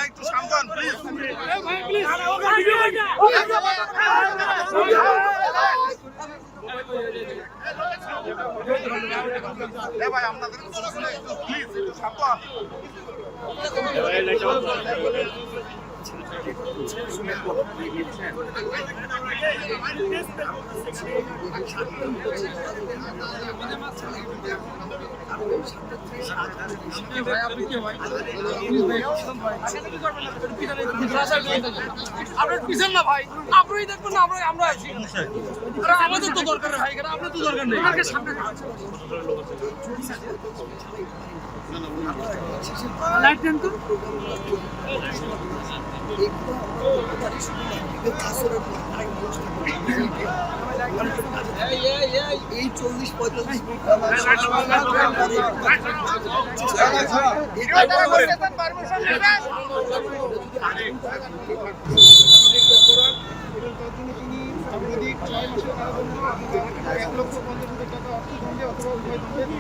একটু সাবধান প্লিজ। ভাই আপনাদের প্লিজ একটু সাবধান। আপনার পিছন না ভাই, আপনি দেখবেন না আমরা আছি, আমাদের তো দরকার ভাই, আপনার তো দরকার নেই। এই 40-45 1,50,000 টাকা অর্থদণ্ডে অথবা উভয় দণ্ডে